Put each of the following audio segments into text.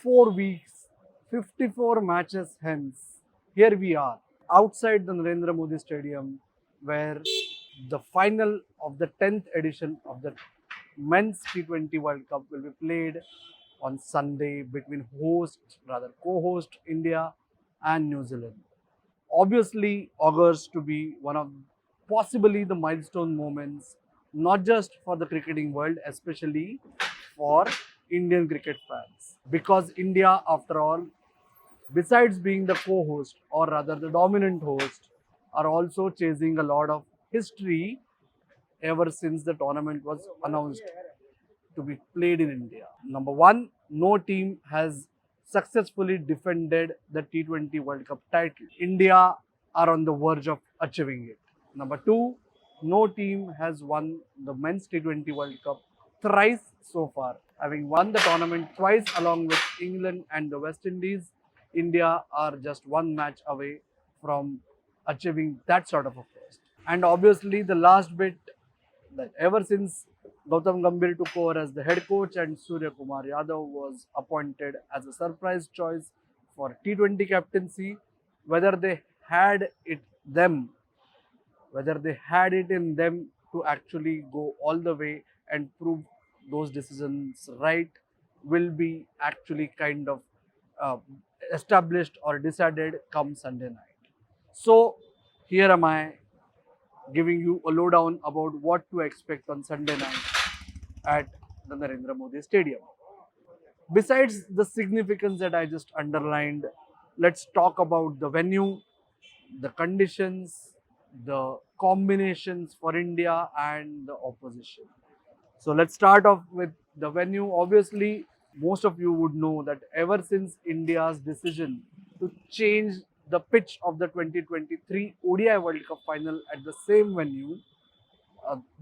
4 weeks, 54 matches hence, here we are outside the Narendra Modi Stadium, where the final of the 10th edition of the Men's T20 World Cup will be played on Sunday between co-host India and New Zealand. Obviously, augurs to be one of possibly the milestone moments, not just for the cricketing world, especially for Indian cricket fans. Because India, after all, besides being the co-host or rather the dominant host, are also chasing a lot of history ever since the tournament was announced to be played in India. Number one, no team has successfully defended the T20 World Cup title. India are on the verge of achieving it. Number two, no team has won the men's T20 World Cup thrice so far. Having won the tournament twice along with England and the West Indies, India are just one match away from achieving that sort of a first. And obviously, the last bit that ever since Gautam Gambhir took over as the head coach and Surya Kumar Yadav was appointed as a surprise choice for T20 captaincy, whether they had it them, whether they had it in them to actually go all the way and prove those decisions right, will be actually kind of uh, established or decided come Sunday night. So here am I giving you a lowdown about what to expect on Sunday night at the Narendra Modi Stadium. Besides the significance that I just underlined, let's talk about the venue, the conditions, the combinations for India and the opposition. So let's start off with the venue. Obviously, most of you would know that ever since India's decision to change the pitch of the 2023 ODI World Cup final at the same venue,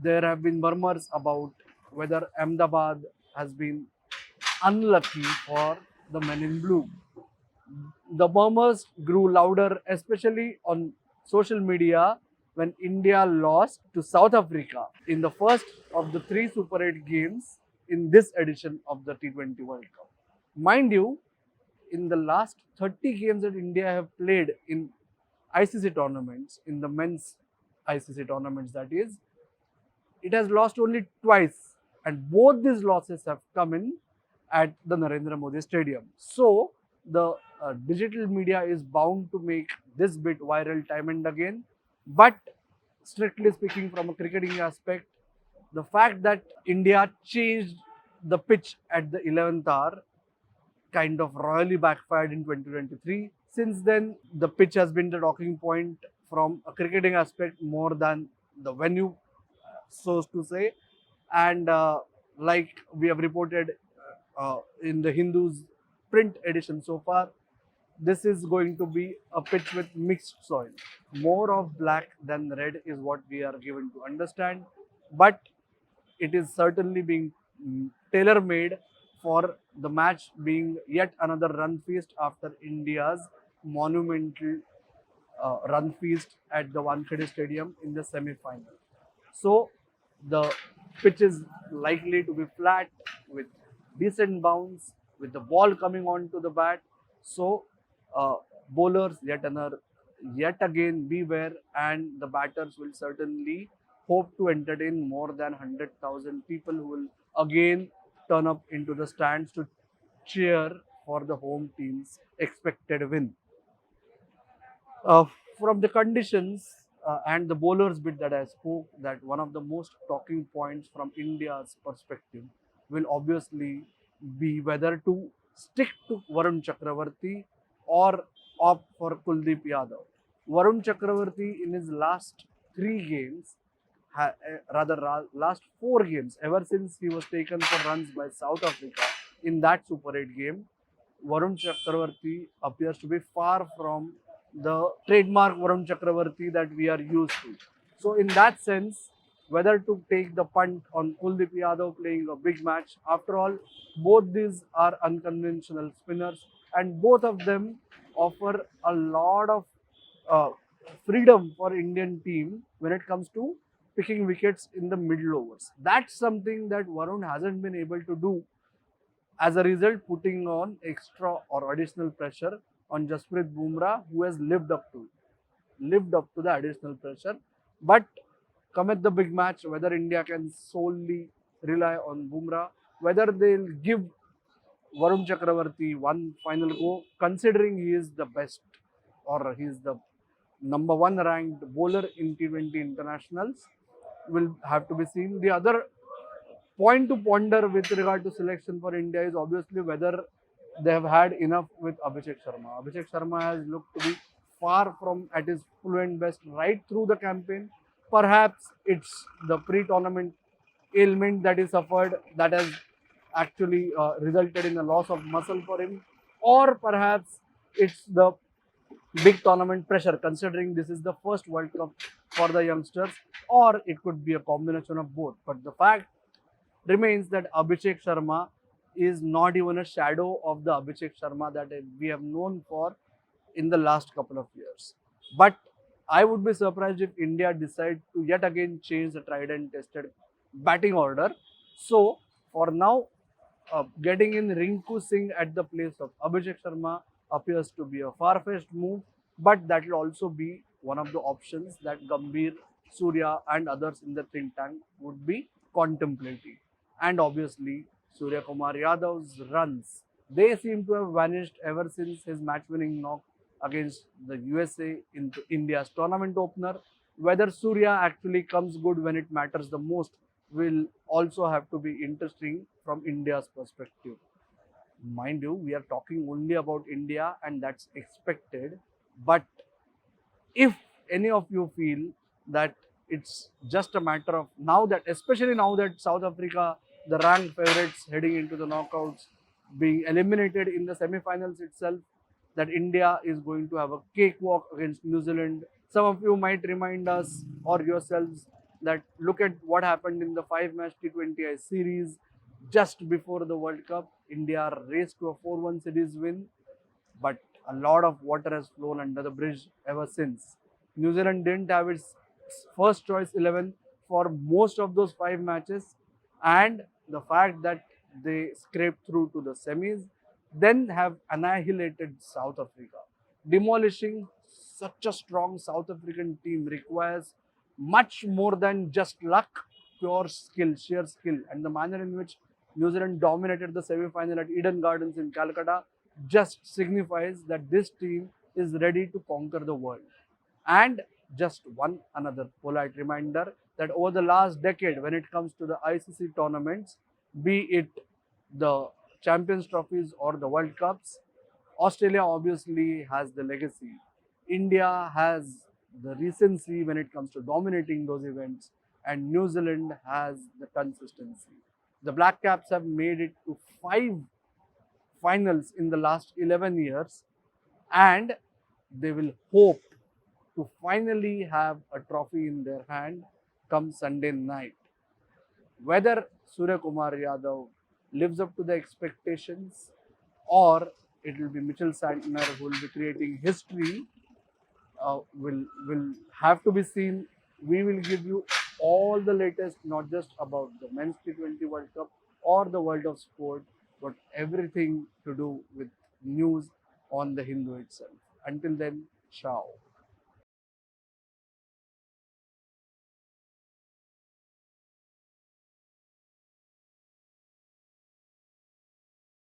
there have been murmurs about whether Ahmedabad has been unlucky for the men in blue. The murmurs grew louder, especially on social media, when India lost to South Africa in the first of the three Super 8 games in this edition of the T20 World Cup. Mind you, in the last 30 games that India have played in ICC tournaments, in the men's ICC tournaments that is, it has lost only twice, and both these losses have come in at the Narendra Modi Stadium. So the digital media is bound to make this bit viral time and again. But strictly speaking, from a cricketing aspect, the fact that India changed the pitch at the 11th hour kind of royally backfired in 2023. Since then, the pitch has been the talking point from a cricketing aspect more than the venue, so to say. And like we have reported in the Hindu's print edition so far, this is going to be a pitch with mixed soil. More of black than red is what we are given to understand. But it is certainly being tailor made for the match being yet another run feast after India's monumental run feast at the Wankhede Stadium in the semi-final. So the pitch is likely to be flat with decent bounce, with the ball coming onto the bat. So bowlers yet again beware, and the batters will certainly hope to entertain more than 100,000 people who will again turn up into the stands to cheer for the home team's expected win. Uh, from the conditions and the bowlers bit that I spoke, that one of the most talking points from India's perspective will obviously be whether to stick to Varun Chakravarti or opt for Kuldeep Yadav. Varun Chakravarti in his last three games, last four games, ever since he was taken for runs by South Africa in that Super 8 game, Varun Chakravarti appears to be far from the trademark Varun Chakravarti that we are used to. So in that sense, whether to take the punt on Kuldeep Yadav playing a big match, after all, both these are unconventional spinners and both of them offer a lot of uh, freedom for Indian team when it comes to picking wickets in the middle overs. That's something that Varun hasn't been able to do As a result, putting on extra or additional pressure on Jasprit Bumrah, who has lived up to the additional pressure. But cometh the big match, whether India can solely rely on Bumrah, whether they'll give Varun Chakravarti one final go, considering he is the best or he is the number one ranked bowler in T20 internationals, will have to be seen. The other point to ponder with regard to selection for India is obviously whether they have had enough with Abhishek Sharma. Abhishek Sharma has looked to be far from at his fluent best right through the campaign. Perhaps it's the pre-tournament ailment that he suffered that has actually resulted in a loss of muscle for him, or perhaps it's the big tournament pressure, considering this is the first World Cup for the youngsters, or it could be a combination of both. But the fact remains that Abhishek Sharma is not even a shadow of the Abhishek Sharma that we have known for in the last couple of years. But I would be surprised if India decide to yet again change the tried and tested batting order. So for now, getting in Rinku Singh at the place of Abhishek Sharma appears to be a far-fetched move, but that will also be one of the options that Gambhir, Surya and others in the think tank would be contemplating. And obviously, Surya Kumar Yadav's runs, they seem to have vanished ever since his match-winning knock against the USA in India's tournament opener. Whether Surya actually comes good when it matters the most will also have to be interesting from India's perspective. Mind you, we are talking only about India and that's expected. But if any of you feel that it's just a matter of now that, especially now that South Africa, the ranked favorites heading into the knockouts, being eliminated in the semi-finals itself, that India is going to have a cakewalk against New Zealand. Some of you might remind us or yourselves that look at what happened in the 5-match T20I series just before the World Cup. India raced to a 4-1 series win, but a lot of water has flown under the bridge ever since. New Zealand didn't have its first choice 11 for most of those 5 matches, and the fact that they scraped through to the semis, then have annihilated South Africa. Demolishing such a strong South African team requires much more than just luck, pure skill, sheer skill, and the manner in which New Zealand dominated the semi-final at Eden Gardens in Calcutta just signifies that this team is ready to conquer the world. And just one another polite reminder that over the last decade, when it comes to the ICC tournaments, be it the Champions Trophies or the World Cups, Australia obviously has the legacy. India has the recency when it comes to dominating those events, and New Zealand has the consistency. The Black Caps have made it to 5 finals in the last 11 years, and they will hope to finally have a trophy in their hand come Sunday night. Whether Surya Kumar Yadav lives up to the expectations or it will be Mitchell Santner who will be creating history will have to be seen. We will give you all the latest, not just about the men's T20 World Cup or the world of sport, but everything to do with news on the Hindu itself. Until then, ciao.